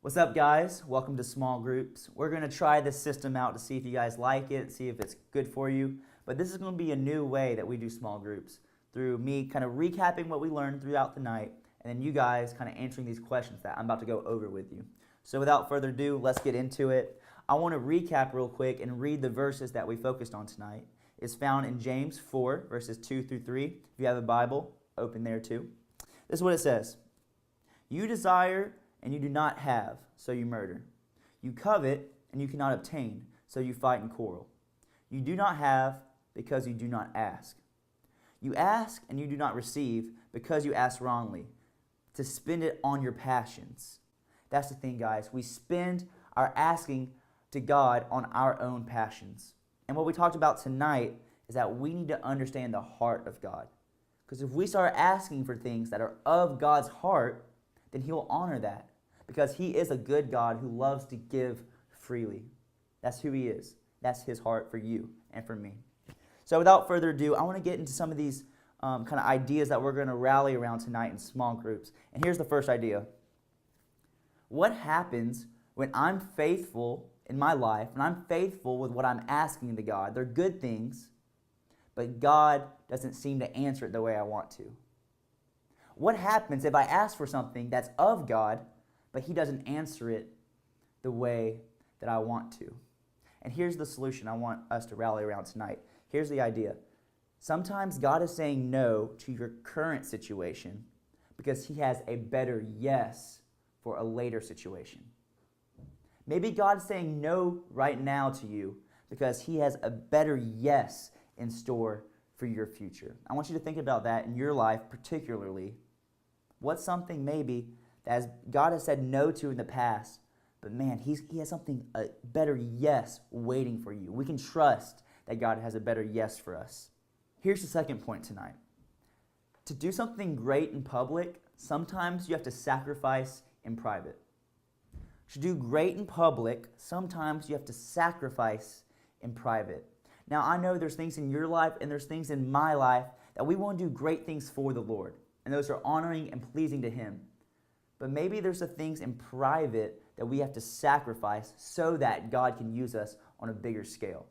What's up, guys? Welcome to Small Groups. We're going to try this system out to see if you guys like it, see if it's good for you. But this is going to be a new way that we do small groups, through me kind of recapping what we learned throughout the night, and then you guys kind of answering these questions that I'm about to go over with you. So without further ado, let's get into it. I want to recap real quick and read the verses that we focused on tonight. It's found in James 4, verses 2 through 3. If you have a Bible, open there too. This is what it says. You desire and you do not have, so you murder. You covet, and you cannot obtain, so you fight and quarrel. You do not have, because you do not ask. You ask, and you do not receive, because you ask wrongly, to spend it on your passions. That's the thing, guys. We spend our asking to God on our own passions. And what we talked about tonight is that we need to understand the heart of God. Because if we start asking for things that are of God's heart, then He will honor that. Because He is a good God who loves to give freely. That's who He is. That's His heart for you and for me. So without further ado, I want to get into some of these kind of ideas that we're going to rally around tonight in small groups. And here's the first idea. What happens when I'm faithful in my life, and I'm faithful with what I'm asking to God? They're good things, but God doesn't seem to answer it the way I want to. What happens if I ask for something that's of God, but He doesn't answer it the way that I want to? And here's the solution I want us to rally around tonight. Here's the idea. Sometimes God is saying no to your current situation because He has a better yes for a later situation. Maybe God's saying no right now to you because He has a better yes in store for your future. I want you to think about that in your life particularly. What's something maybe that God has said no to in the past, but man, He has something, a better yes waiting for you. We can trust that God has a better yes for us. Here's the second point tonight. To do something great in public, sometimes you have to sacrifice in private. To do great in public, sometimes you have to sacrifice in private. Now, I know there's things in your life and there's things in my life that we want to do great things for the Lord, and those are honoring and pleasing to Him. But maybe there's the things in private that we have to sacrifice so that God can use us on a bigger scale.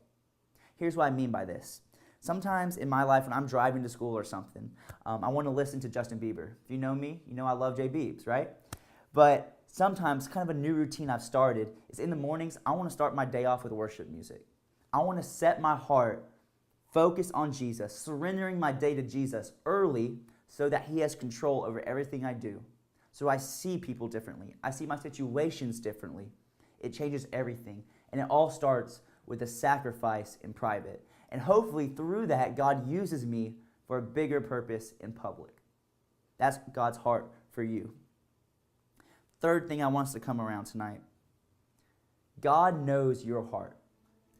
Here's what I mean by this. Sometimes in my life when I'm driving to school or something, I want to listen to Justin Bieber. If you know me, you know I love J. Biebs, right? But sometimes kind of a new routine I've started is in the mornings, I want to start my day off with worship music. I want to set my heart, focus on Jesus, surrendering my day to Jesus early so that He has control over everything I do. So I see people differently. I see my situations differently. It changes everything. And it all starts with a sacrifice in private. And hopefully through that, God uses me for a bigger purpose in public. That's God's heart for you. Third thing I want us to come around tonight. God knows your heart.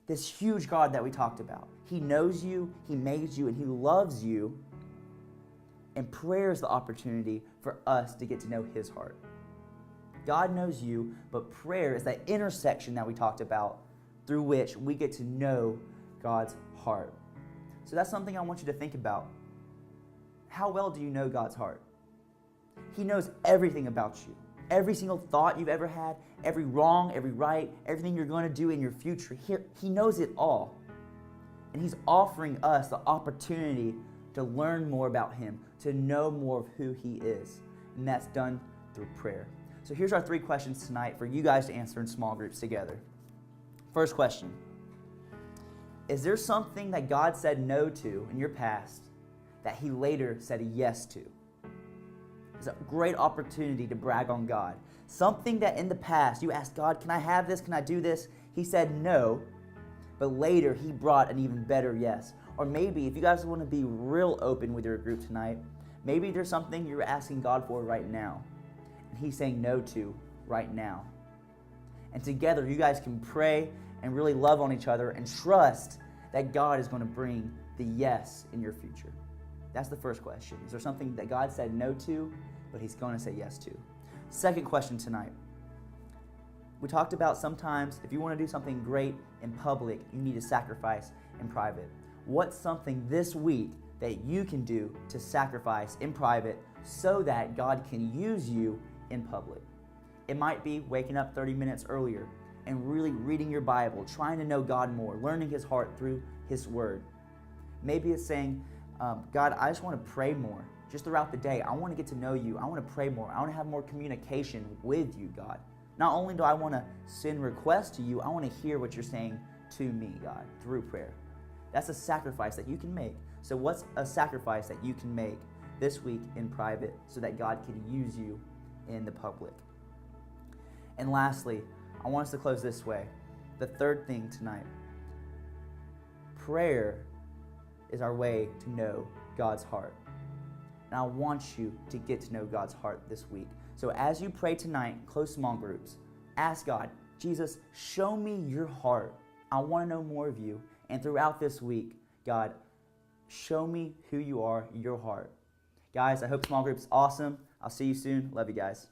This huge God that we talked about. He knows you, He made you, and He loves you. And prayer is the opportunity for us to get to know His heart. God knows you, but prayer is that intersection that we talked about through which we get to know God's heart. So that's something I want you to think about. How well do you know God's heart? He knows everything about you. Every single thought you've ever had, every wrong, every right, everything you're going to do in your future. He knows it all. And He's offering us the opportunity to learn more about Him, to know more of who He is. And that's done through prayer. So here's our 3 questions tonight for you guys to answer in small groups together. First question. Is there something that God said no to in your past that He later said yes to? It's a great opportunity to brag on God. Something that in the past you asked God, can I have this? Can I do this? He said no, but later He brought an even better yes. Or maybe, if you guys want to be real open with your group tonight, maybe there's something you're asking God for right now, and He's saying no to right now. And together, you guys can pray and really love on each other and trust that God is going to bring the yes in your future. That's the first question. Is there something that God said no to, but He's going to say yes to? Second question tonight. We talked about sometimes if you want to do something great in public, you need to sacrifice in private. What's something this week that you can do to sacrifice in private so that God can use you in public? It might be waking up 30 minutes earlier and really reading your Bible, trying to know God more, learning His heart through His Word. Maybe it's saying, God, I just want to pray more. Just throughout the day, I want to get to know you. I want to pray more. I want to have more communication with you, God. Not only do I want to send requests to you, I want to hear what you're saying to me, God, through prayer. That's a sacrifice that you can make. So what's a sacrifice that you can make this week in private so that God can use you in the public? And lastly, I want us to close this way. The third thing tonight, prayer is our way to know God's heart. And I want you to get to know God's heart this week. So as you pray tonight, close small groups, ask God, Jesus, show me your heart. I want to know more of you. And throughout this week, God, show me who you are, your heart. Guys, I hope small group's awesome. I'll see you soon. Love you guys.